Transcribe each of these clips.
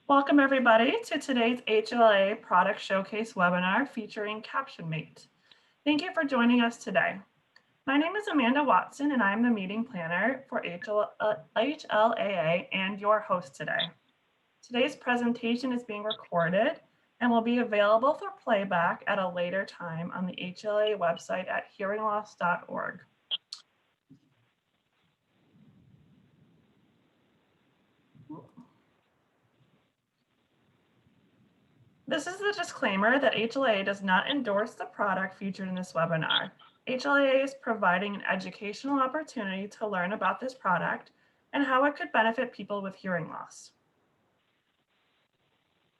Welcome everybody to today's HLA Product Showcase webinar featuring CaptionMate. Thank you for joining us today. My name is Amanda Watson and I'm the meeting planner for HLAA and your host today. Today's presentation is being recorded and will be available for playback at a later time on the HLA website at hearingloss.org. This is the disclaimer that HLA does not endorse the product featured in this webinar. HLA is providing an educational opportunity to learn about this product and how it could benefit people with hearing loss.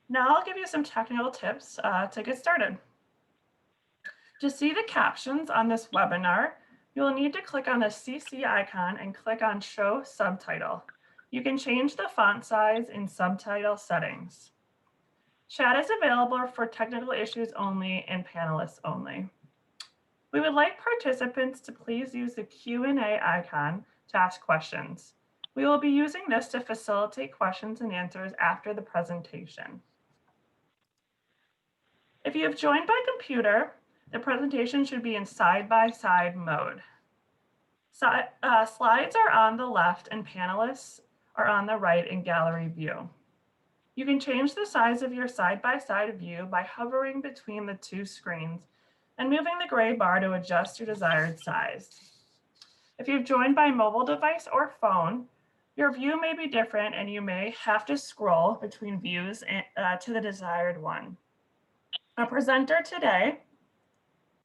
Now I'll give you some technical tips to get started. To see the captions on this webinar, you will need to click on the CC icon and click on Show Subtitle. You can change the font size in subtitle settings. Chat is available for technical issues only and panelists only. We would like participants to please use the Q&A icon to ask questions. We will be using this to facilitate questions and answers after the presentation. If you have joined by computer, the presentation should be in side-by-side mode. Slides are on the left and panelists are on the right in gallery view. You can change the size of your side-by-side view by hovering between the two screens and moving the gray bar to adjust your desired size. If you've joined by mobile device or phone, your view may be different and you may have to scroll between views to the desired one. Our presenter today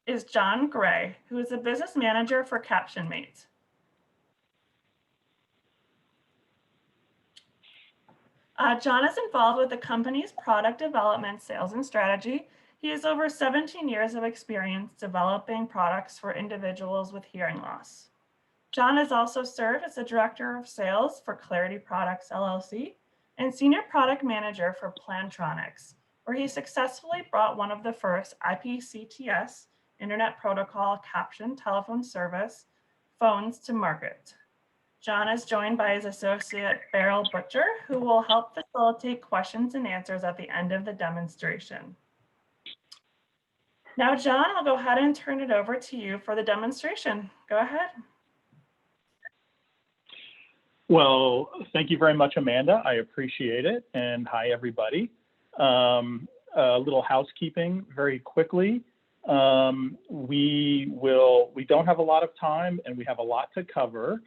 is John Gray, who is a business manager for CaptionMate. John is involved with the company's product development, sales, and strategy. He has over 17 years of experience developing products for individuals with hearing loss. John has also served as the Director of Sales for Clarity Products, LLC, and Senior Product Manager for Plantronics, where he successfully brought one of the first IPCTS, Internet Protocol Caption Telephone Service, phones to market. John is joined by his associate, Beryl Butcher, who will help facilitate questions and answers at the end of the demonstration. Now, John, I'll go ahead and turn it over to you for the demonstration. Go ahead. Well, thank you very much, Amanda. I appreciate it. And hi, everybody. A little housekeeping very quickly. We don't have a lot of time and we have a lot to cover.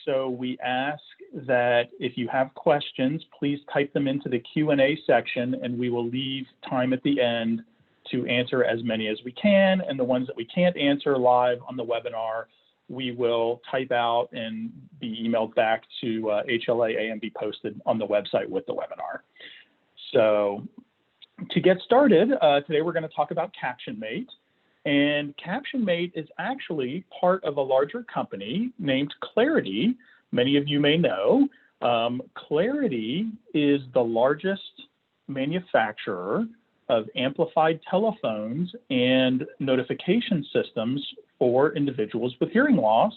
So we ask that if you have questions, please type them into the Q&A section and we will leave time at the end to answer as many as we can. And the ones that we can't answer live on the webinar, we will type out and be emailed back to HLAA and be posted on the website with the webinar. So to get started, today we're going to talk about CaptionMate. And CaptionMate is actually part of a larger company named Clarity. Many of you may know. Clarity is the largest manufacturer of amplified telephones and notification systems for individuals with hearing loss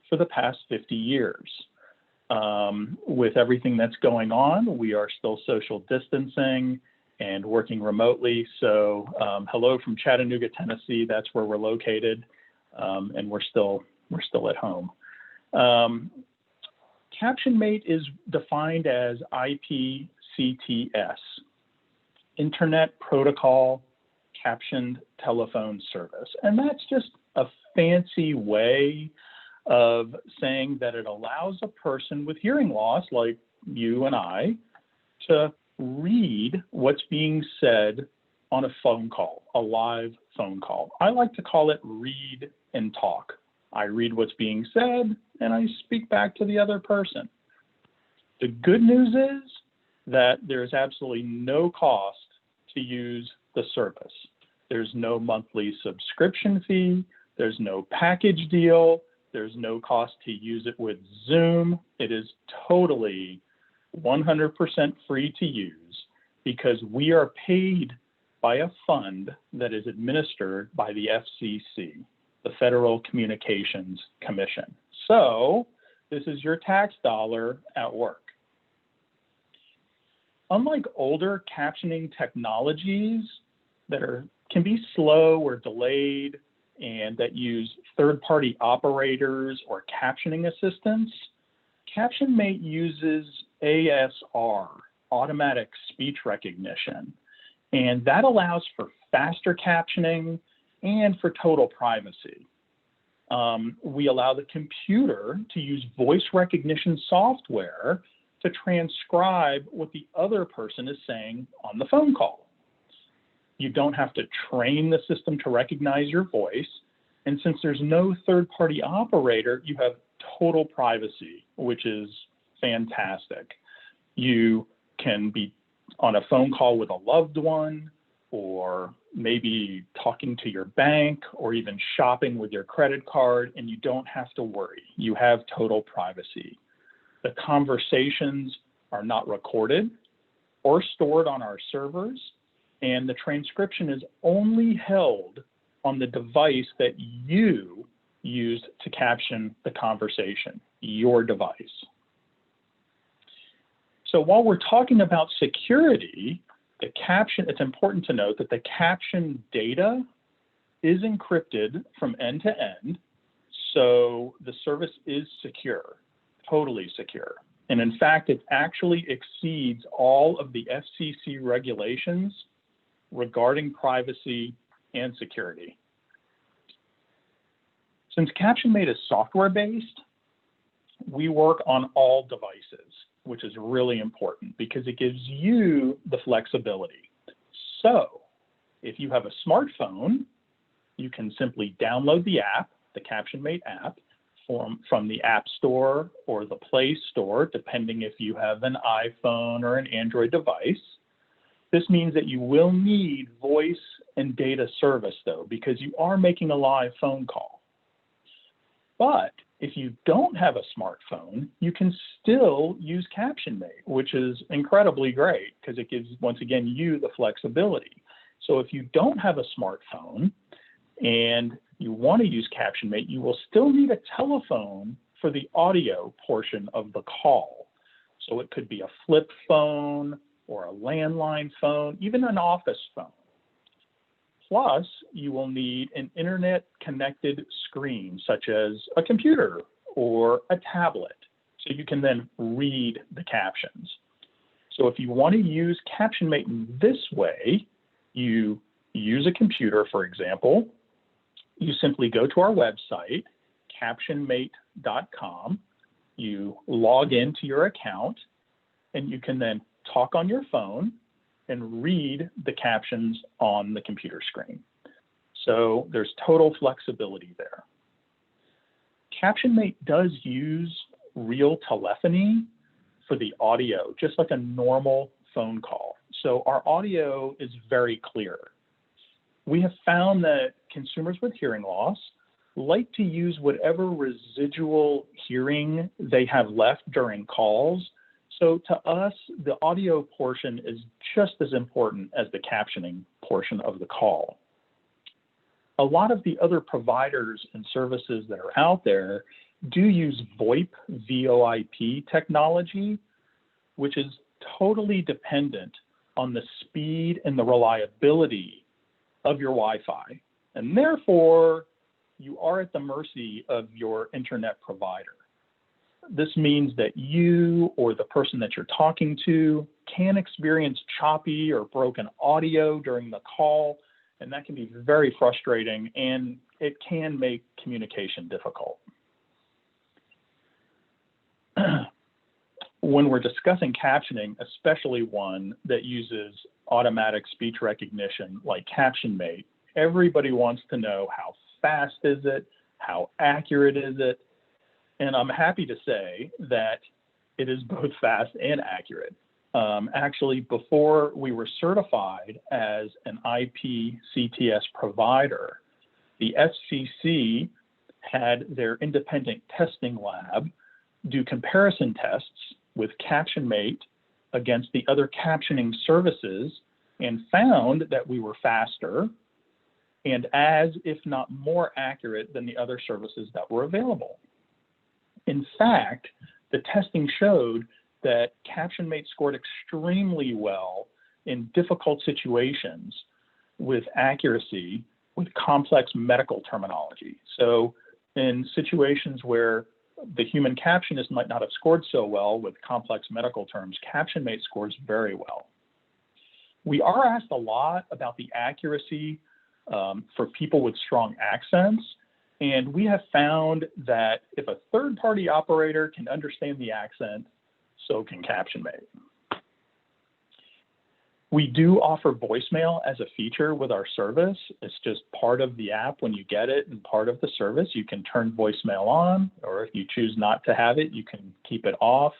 for the past 50 years. With everything that's going on, we are still social distancing and working remotely. So hello from Chattanooga, Tennessee. That's where we're located, and we're still at home. CaptionMate is defined as IPCTS, Internet Protocol Captioned Telephone Service. And that's just a fancy way of saying that it allows a person with hearing loss, like you and I, to read what's being said on a phone call, a live phone call. I like to call it read and talk. I read what's being said and I speak back to the other person. The good news is that there's absolutely no cost to use the service. There's no monthly subscription fee. There's no package deal. There's no cost to use it with Zoom. It is totally 100% free to use because we are paid by a fund that is administered by the FCC, the Federal Communications Commission. So this is your tax dollar at work. unlike older captioning technologies that can be slow or delayed and that use third-party operators or captioning assistants, CaptionMate uses ASR, automatic speech recognition, and that allows for faster captioning and for total privacy. We allow the computer to use voice recognition software to transcribe what the other person is saying on the phone call. You don't have to train the system to recognize your voice. And since there's no third-party operator, you have total privacy, which is fantastic. You can be on a phone call with a loved one, or maybe talking to your bank, or even shopping with your credit card, and you don't have to worry. You have total privacy. The conversations are not recorded or stored on our servers, and the transcription is only held on the device that you used to caption the conversation, your device. So while we're talking about security, it's important to note that the caption data is encrypted from end to end, so the service is secure, totally secure. And in fact, it actually exceeds all of the FCC regulations regarding privacy and security. Since CaptionMate is software-based, we work on all devices, which is really important because it gives you the flexibility. So if you have a smartphone, you can simply download the app, the CaptionMate app, from the App Store or the Play Store, depending if you have an iPhone or an Android device. This means that you will need voice and data service, though, because you are making a live phone call. But if you don't have a smartphone, you can still use CaptionMate, which is incredibly great because it gives, once again, you the flexibility. So if you don't have a smartphone and you want to use CaptionMate, you will still need a telephone for the audio portion of the call. So it could be a flip phone or a landline phone, even an office phone. Plus, you will need an internet-connected screen, such as a computer or a tablet, so you can then read the captions. So if you want to use CaptionMate in this way, you use a computer, for example. You simply go to our website, captionmate.com. You log into your account, and you can then talk on your phone and read the captions on the computer screen. So there's total flexibility there. CaptionMate does use real telephony for the audio, just like a normal phone call. So our audio is very clear. We have found that consumers with hearing loss like to use whatever residual hearing they have left during calls. So to us, the audio portion is just as important as the captioning portion of the call. A lot of the other providers and services that are out there do use VoIP, VoIP technology, which is totally dependent on the speed and the reliability of your Wi-Fi. And therefore, you are at the mercy of your internet provider. This means that you or the person that you're talking to can experience choppy or broken audio during the call, and that can be very frustrating, and it can make communication difficult. When we're discussing captioning, especially one that uses automatic speech recognition like CaptionMate, everybody wants to know how fast is it, how accurate is it, and I'm happy to say that it is both fast and accurate. Actually, before we were certified as an IP-CTS provider, the FCC had their independent testing lab do comparison tests with CaptionMate against the other captioning services and found that we were faster and as, if not more accurate than the other services that were available. In fact, the testing showed that CaptionMate scored extremely well in difficult situations with accuracy with complex medical terminology. So in situations where the human captionist might not have scored so well with complex medical terms, CaptionMate scores very well. We are asked a lot about the accuracy for people with strong accents, and we have found that if a third-party operator can understand the accent, so can CaptionMate. We do offer voicemail as a feature with our service. It's just part of the app when you get it and part of the service. You can turn voicemail on, or if you choose not to have it, you can keep it off.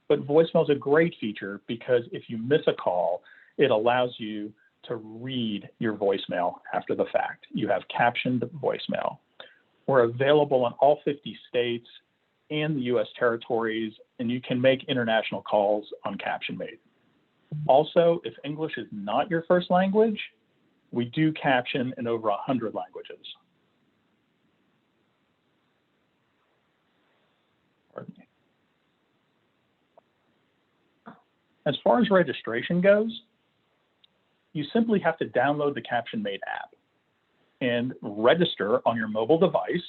But voicemail is a great feature because if you miss a call, it allows you to read your voicemail after the fact. You have captioned voicemail. We're available in all 50 states and the US territories, and you can make international calls on CaptionMate. Also, if English is not your first language, we do caption in over 100 languages. Pardon me. As far as registration goes, you simply have to download the CaptionMate app and register on your mobile device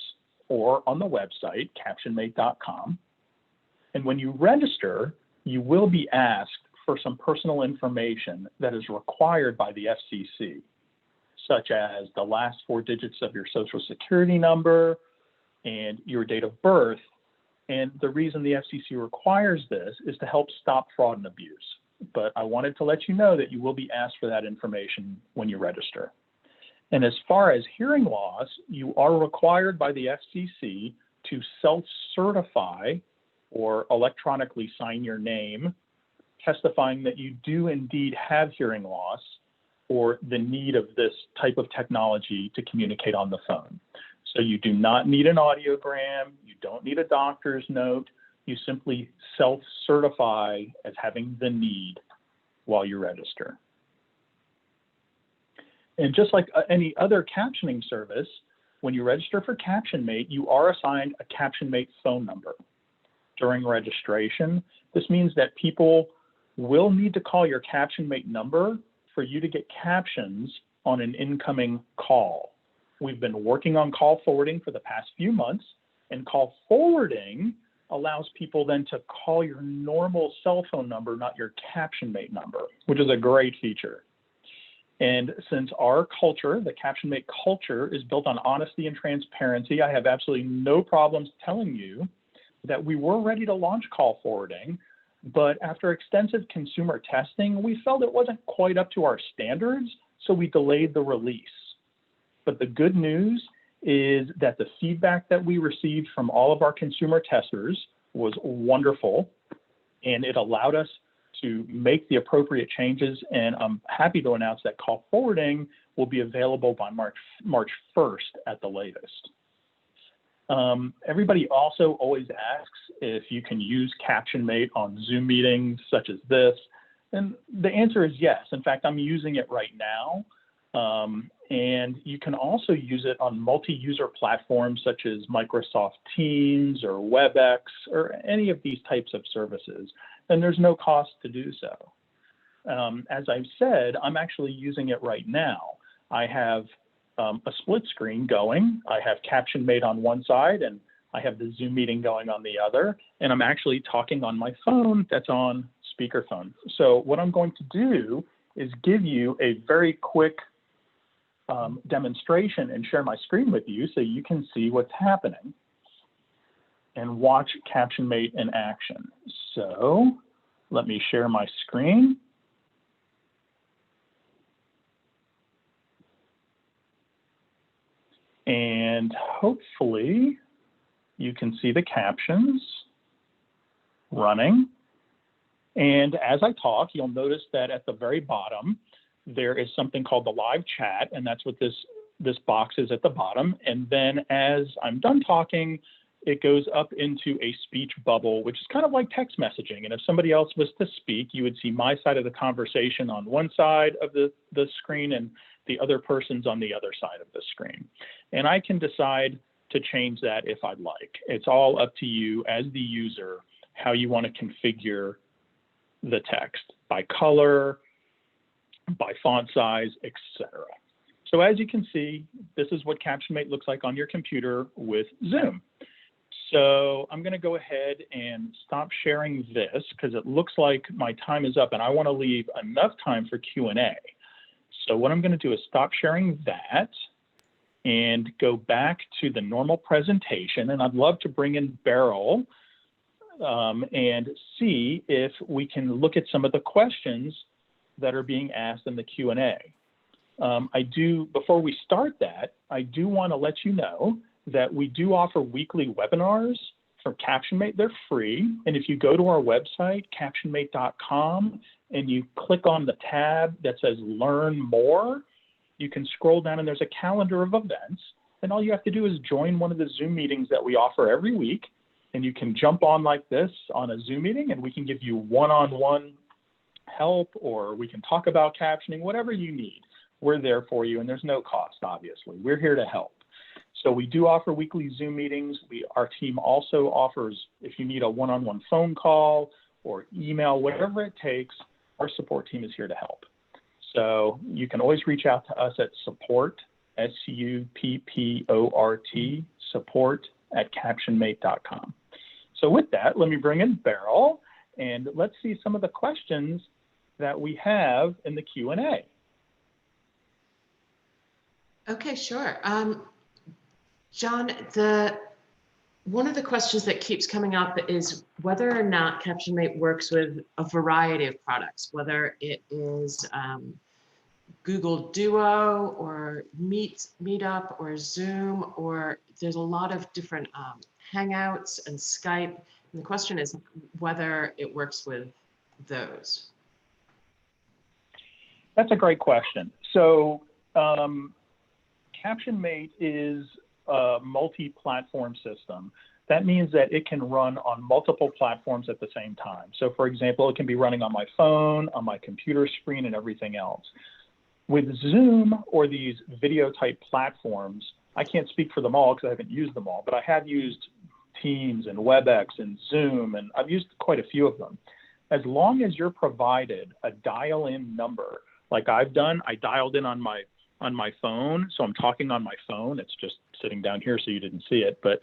or on the website, captionmate.com. And when you register, you will be asked for some personal information that is required by the FCC, such as the last 4 digits of your social security number and your date of birth. And the reason the FCC requires this is to help stop fraud and abuse. But I wanted to let you know that you will be asked for that information when you register. And as far as hearing loss, you are required by the FCC to self-certify or electronically sign your name, testifying that you do indeed have hearing loss or the need of this type of technology to communicate on the phone. So you do not need an audiogram, you don't need a doctor's note, you simply self-certify as having the need while you register. And just like any other captioning service, when you register for CaptionMate, you are assigned a CaptionMate phone number. During registration, this means that people will need to call your CaptionMate number for you to get captions on an incoming call. We've been working on call forwarding for the past few months, and call forwarding allows people then to call your normal cell phone number, not your CaptionMate number, which is a great feature. And since our culture, the CaptionMate culture, is built on honesty and transparency, I have absolutely no problems telling you that we were ready to launch call forwarding, but after extensive consumer testing, we felt it wasn't quite up to our standards, so we delayed the release. But the good news is that the feedback that we received from all of our consumer testers was wonderful, and it allowed us to make the appropriate changes. And I'm happy to announce that call forwarding will be available by March 1st at the latest. Everybody also always asks if you can use CaptionMate on Zoom meetings such as this. And the answer is yes. In fact, I'm using it right now. And you can also use it on multi-user platforms such as Microsoft Teams or WebEx or any of these types of services. And there's no cost to do so. As I've said, I'm actually using it right now. I have a split screen going. I have CaptionMate on one side and I have the Zoom meeting going on the other. And I'm actually talking on my phone that's on speakerphone. So what I'm going to do is give you a very quick demonstration and share my screen with you so you can see what's happening and watch CaptionMate in action. So let me share my screen. And hopefully you can see the captions running. And as I talk, you'll notice that at the very bottom, there is something called the live chat, and that's what this box is at the bottom. And then as I'm done talking, it goes up into a speech bubble, which is kind of like text messaging. And if somebody else was to speak, you would see my side of the conversation on one side of the screen and the other person's on the other side of the screen. And I can decide to change that if I'd like. It's all up to you as the user, how you want to configure the text by color, by font size, etc. So as you can see, this is what CaptionMate looks like on your computer with Zoom. So I'm going to go ahead and stop sharing this because it looks like my time is up and I want to leave enough time for Q&A. So what I'm going to do is stop sharing that and go back to the normal presentation. And I'd love to bring in Beryl and see if we can look at some of the questions that are being asked in the Q&A. Before we start that, I do want to let you know that we do offer weekly webinars for CaptionMate. They're free. And if you go to our website, captionmate.com, and you click on the tab that says Learn More, you can scroll down and there's a calendar of events. And all you have to do is join one of the Zoom meetings that we offer every week. And you can jump on like this on a Zoom meeting and we can give you one-on-one help, or we can talk about captioning, whatever you need. We're there for you, and there's no cost, obviously. We're here to help. So we do offer weekly Zoom meetings. Our team also offers, if you need a one-on-one phone call or email, whatever it takes, our support team is here to help. So you can always reach out to us at support, S-U-P-P-O-R-T, support@captionmate.com. So with that, let me bring in Beryl, and let's see some of the questions that we have in the Q&A. Okay, sure. John, one of the questions that keeps coming up is whether or not CaptionMate works with a variety of products, whether it is Google Duo or Meetup or Zoom, or there's a lot of different Hangouts and Skype. And the question is whether it works with those. That's a great question. So CaptionMate is a multi-platform system. That means that it can run on multiple platforms at the same time. So for example, it can be running on my phone, on my computer screen, and everything else. With Zoom or these video type platforms, I can't speak for them all because I haven't used them all, but I have used Teams and WebEx and Zoom, and I've used quite a few of them. As long as you're provided a dial-in number, like I've done, I dialed in on my phone, so I'm talking on my phone. It's just sitting down here so you didn't see it, but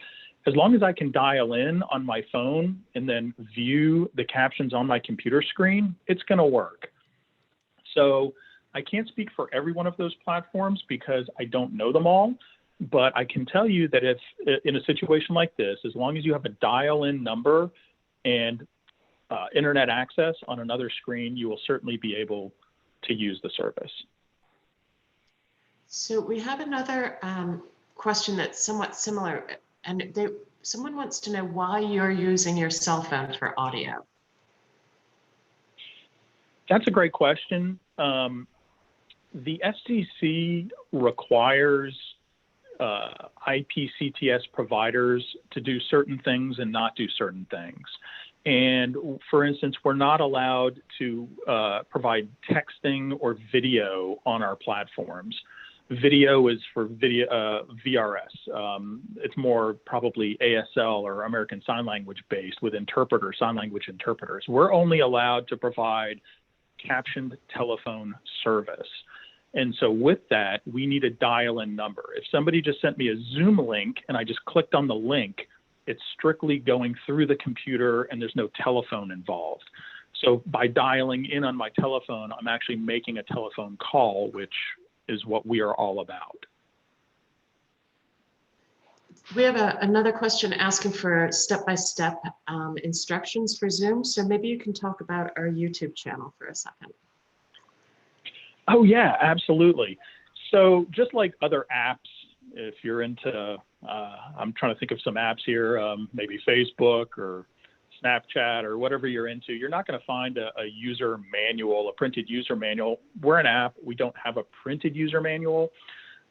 as long as I can dial in on my phone and then view the captions on my computer screen, it's going to work. So I can't speak for every one of those platforms because I don't know them all, but I can tell you that if in a situation like this, as long as you have a dial-in number and internet access on another screen, you will certainly be able to use the service. So we have another question that's somewhat similar, and someone wants to know why you're using your cell phone for audio. That's a great question. The FCC requires IPCTS providers to do certain things and not do certain things. And for instance, we're not allowed to provide texting or video on our platforms. Video is for video, VRS. It's more probably ASL or American Sign Language based with sign language interpreters. We're only allowed to provide captioned telephone service. And so with that, we need a dial-in number. If somebody just sent me a Zoom link and I just clicked on the link, it's strictly going through the computer and there's no telephone involved. So by dialing in on my telephone, I'm actually making a telephone call, which is what we are all about. We have another question asking for step-by-step instructions for Zoom. So maybe you can talk about our YouTube channel for a second. Oh yeah, absolutely. So just like other apps, if you're into, I'm trying to think of some apps here, maybe Facebook or Snapchat or whatever you're into, you're not going to find a user manual, a printed user manual. We're an app. We don't have a printed user manual.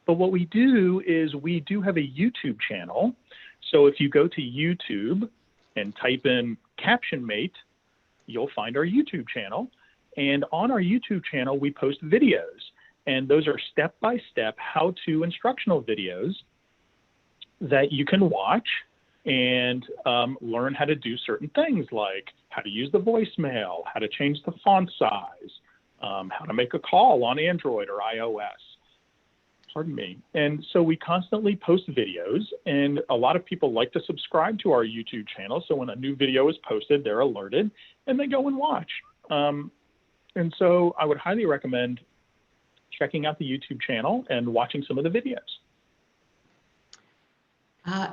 But what we do is we do have a YouTube channel. So if you go to YouTube and type in CaptionMate, you'll find our YouTube channel. And on our YouTube channel, we post videos. And those are step-by-step how-to instructional videos that you can watch and learn how to do certain things like how to use the voicemail, how to change the font size, how to make a call on Android or iOS. Pardon me. And so we constantly post videos, and a lot of people like to subscribe to our YouTube channel. So when a new video is posted, they're alerted and they go and watch. And so I would highly recommend checking out the YouTube channel and watching some of the videos.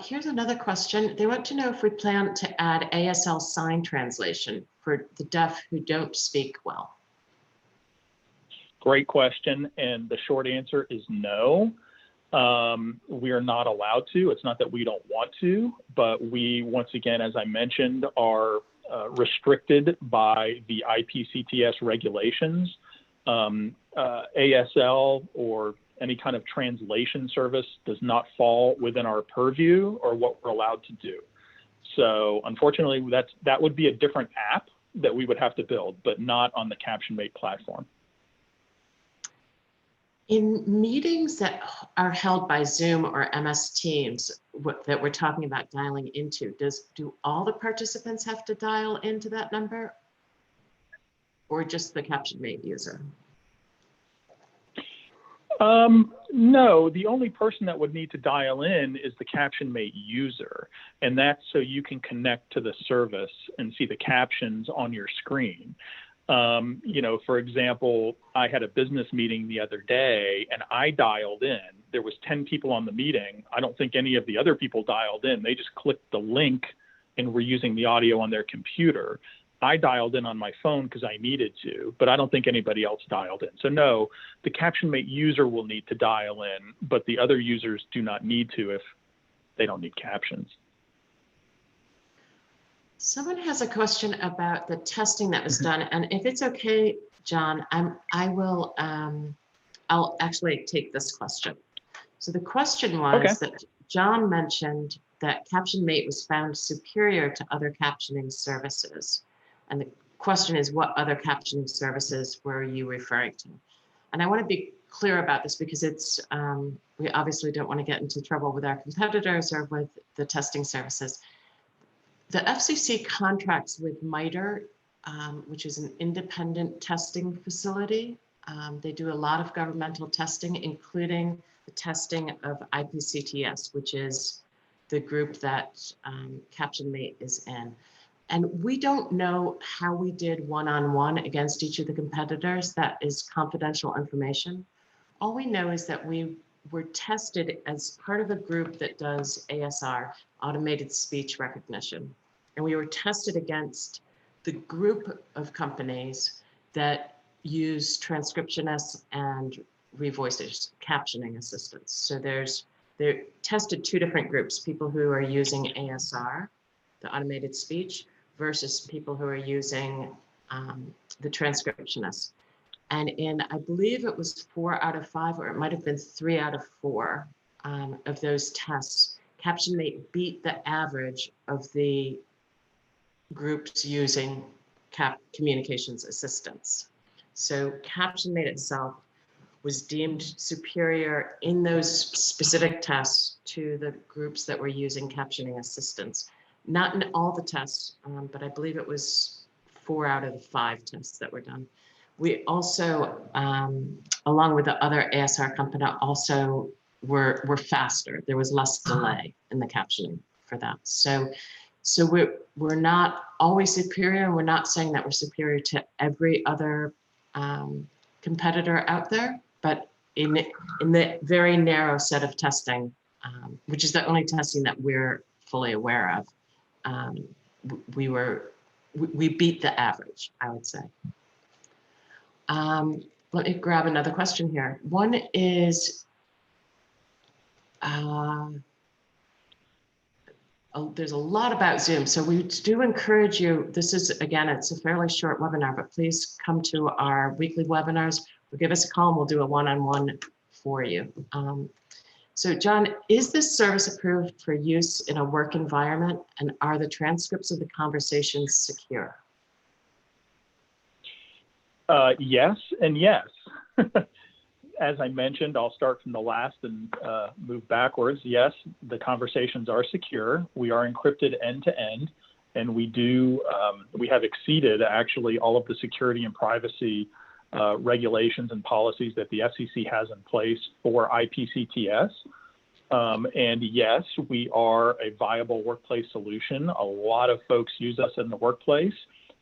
Here's another question. They want to know if we plan to add ASL sign translation for the deaf who don't speak well. Great question. And the short answer is no. We are not allowed to. It's not that we don't want to, but we, once again, as I mentioned, are restricted by the IPCTS regulations. ASL or any kind of translation service does not fall within our purview or what we're allowed to do. So unfortunately, that would be a different app that we would have to build, but not on the CaptionMate platform. In meetings that are held by Zoom or MS Teams that we're talking about dialing into, do all the participants have to dial into that number or just the CaptionMate user? No, the only person that would need to dial in is the CaptionMate user, and that's so you can connect to the service and see the captions on your screen. You know, for example, I had a business meeting the other day and I dialed in. There was 10 people on the meeting. I don't think any of the other people dialed in. They just clicked the link and were using the audio on their computer. I dialed in on my phone because I needed to, but I don't think anybody else dialed in. So no, the CaptionMate user will need to dial in, but the other users do not need to if they don't need captions. Someone has a question about the testing that was done, and if it's okay, John, I'll actually take this question. So the question was that John mentioned that CaptionMate was found superior to other captioning services. And the question is, what other captioning services were you referring to? And I want to be clear about this because it's, we obviously don't want to get into trouble with our competitors or with the testing services. The FCC contracts with MITRE, which is an independent testing facility. They do a lot of governmental testing, including the testing of IPCTS, which is the group that CaptionMate is in. And we don't know how we did one-on-one against each of the competitors. That is confidential information. All we know is that we were tested as part of a group that does ASR, automated speech recognition. And we were tested against the group of companies that use transcriptionists and revoicers, captioning assistants. So they're tested two different groups, people who are using ASR, the automated speech, versus people who are using the transcriptionists. And in, I believe it was 4 out of 5, or it might have been 3 out of 4 of those tests, CaptionMate beat the average of the groups using communications assistants. So CaptionMate itself was deemed superior in those specific tests to the groups that were using captioning assistants. Not in all the tests, but I believe it was 4 out of the 5 tests that were done. We also, along with the other ASR company, also were faster. There was less delay in the captioning for that. So we're not always superior, and we're not saying that we're superior to every other competitor out there, but in the very narrow set of testing, which is the only testing that we're fully aware of, we beat the average, I would say. Let me grab another question here. One is, there's a lot about Zoom, so we do encourage you, this is, again, it's a fairly short webinar, but please come to our weekly webinars, or give us a call and we'll do a one-on-one for you. So John, is this service approved for use in a work environment, and are the transcripts of the conversations secure? Yes and yes. as I mentioned, I'll start from the last and move backwards. Yes, the conversations are secure. We are encrypted end to end, and we have exceeded actually all of the security and privacy regulations and policies that the FCC has in place for IPCTS. And yes, we are a viable workplace solution. A lot of folks use us in the workplace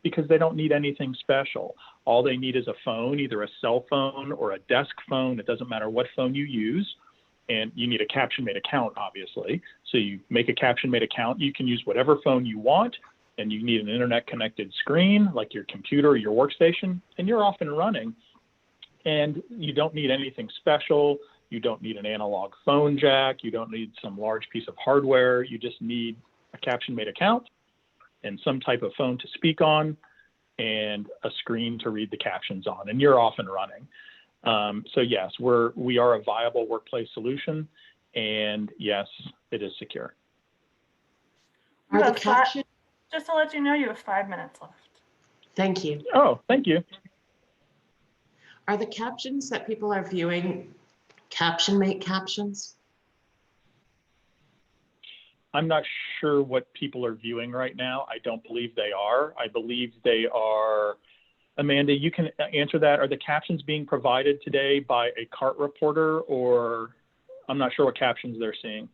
because they don't need anything special. All they need is a phone, either a cell phone or a desk phone. It doesn't matter what phone you use. And you need a CaptionMate account, obviously. So you make a CaptionMate account. You can use whatever phone you want, and you need an internet-connected screen, like your computer or your workstation, and you're off and running. And you don't need anything special. You don't need an analog phone jack. You don't need some large piece of hardware. You just need a CaptionMate account and some type of phone to speak on and a screen to read the captions on, and you're off and running. So yes, we are a viable workplace solution, and yes, it is secure. You Are the have caption? Just to let you know, you have 5 minutes left. Thank you. Oh, thank you. Are the captions that people are viewing CaptionMate captions? I'm not sure what people are viewing right now. I don't believe they are. I believe they are, Amanda, you can answer that. Are the captions being provided today by a CART reporter, or I'm not sure what captions they're seeing?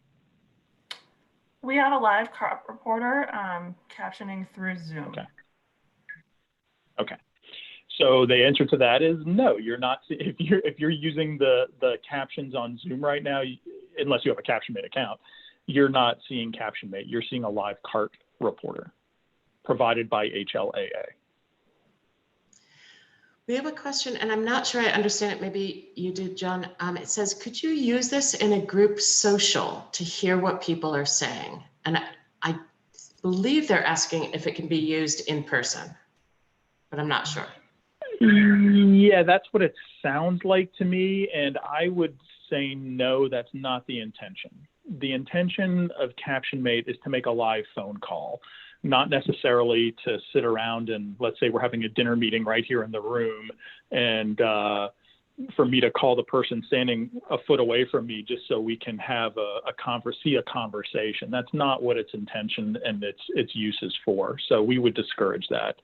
We have a live CART reporter captioning through Zoom. Okay. Okay. So the answer to that is no. You're not. If you're using the captions on Zoom right now, unless you have a CaptionMate account, you're not seeing CaptionMate. You're seeing a live CART reporter provided by HLAA. We have a question, and I'm not sure I understand it. Maybe you do, John. It says, could you use this in a group social to hear what people are saying? And I believe they're asking if it can be used in person, but I'm not sure. Yeah, that's what it sounds like to me. And I would say no, that's not the intention. The intention of CaptionMate is to make a live phone call, not necessarily to sit around and, let's say we're having a dinner meeting right here in the room, and for me to call the person standing a foot away from me just so we can have a conversation. That's not what its intention and its use is for. So we would discourage that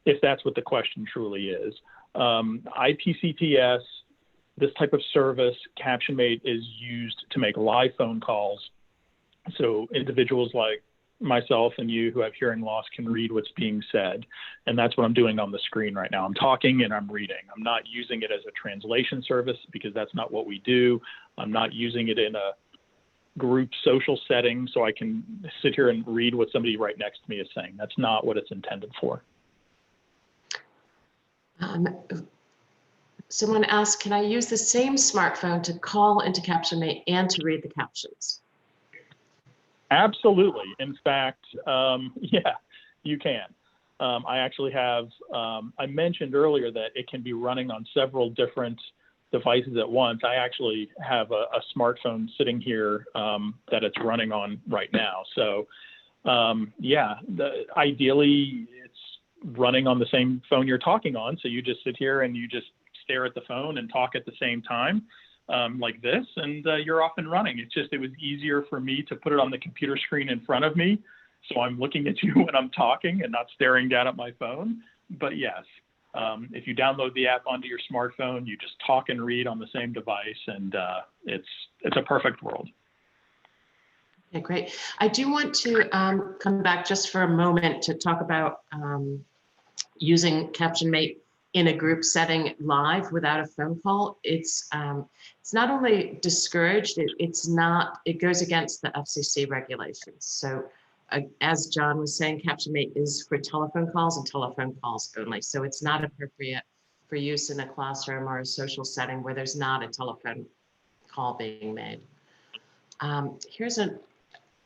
if that's what the question truly is. IPCTS, this type of service, CaptionMate, is used to make live phone calls. So individuals like myself and you who have hearing loss can read what's being said. And that's what I'm doing on the screen right now. I'm talking and I'm reading. I'm not using it as a translation service because that's not what we do. I'm not using it in a group social setting so I can sit here and read what somebody right next to me is saying. That's not what it's intended for. Someone asked, can I use the same smartphone to call into CaptionMate and to read the captions? Absolutely. In fact, yeah, you can. I actually have, I mentioned earlier that it can be running on several different devices at once. I actually have a smartphone sitting here that it's running on right now. So yeah, ideally it's running on the same phone you're talking on. So you just sit here and you just stare at the phone and talk at the same time. Like this, and you're off and running. It was easier for me to put it on the computer screen in front of me, so I'm looking at you when I'm talking and not staring down at my phone. But yes, if you download the app onto your smartphone, you just talk and read on the same device, and it's a perfect world. Okay, great. I do want to come back just for a moment to talk about using CaptionMate in a group setting live without a phone call. It's not only discouraged, it goes against the FCC regulations. So as John was saying, CaptionMate is for telephone calls and telephone calls only. So it's not appropriate for use in a classroom or a social setting where there's not a telephone call being made.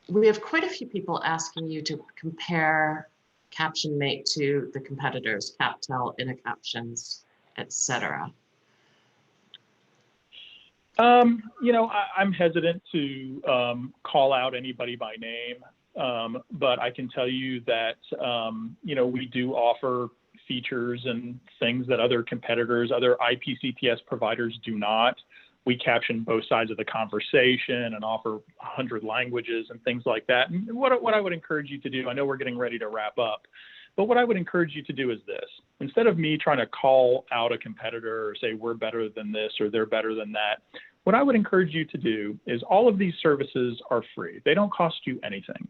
We have quite a few people asking you to compare CaptionMate to the competitors, CapTel, InnoCaptions, etc. You know, I'm hesitant to call out anybody by name, but I can tell you that, you know, we do offer features and things that other competitors, other IPCPS providers do not. We caption both sides of the conversation and offer 100 languages and things like that. And what I would encourage you to do, I know we're getting ready to wrap up, but what I would encourage you to do is this. Instead of me trying to call out a competitor or say we're better than this or they're better than that, what I would encourage you to do is all of these services are free. They don't cost you anything.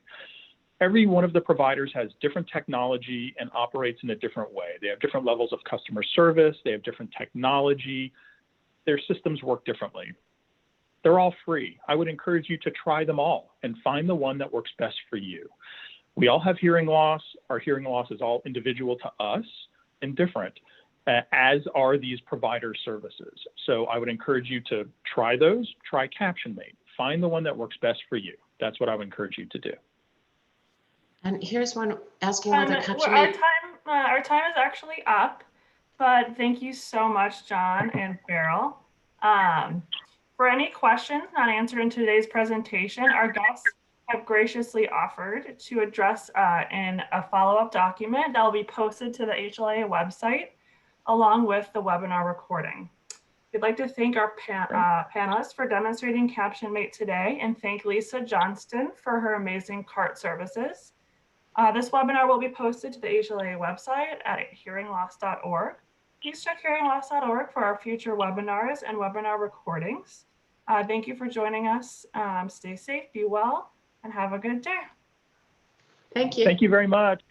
Every one of the providers has different technology and operates in a different way. They have different levels of customer service. They have different technology. Their systems work differently. They're all free. I would encourage you to try them all and find the one that works best for you. We all have hearing loss. Our hearing loss is all individual to us and different, as are these provider services. So I would encourage you to try those, try CaptionMate. Find the one that works best for you. That's what I would encourage you to do. And here's one asking whether Our CaptionMate. time is actually up, but thank you so much, John and Beryl. For any questions not answered in today's presentation, our guests have graciously offered to address in a follow-up document that will be posted to the HLA website along with the webinar recording. We'd like to thank our panelists for demonstrating CaptionMate today and thank Lisa Johnston for her amazing CART services. This webinar will be posted to the HLA website at hearingloss.org. Please check hearingloss.org for our future webinars and webinar recordings. Thank you for joining us. Stay safe, be well, and have a good day. Thank you. Thank you very much.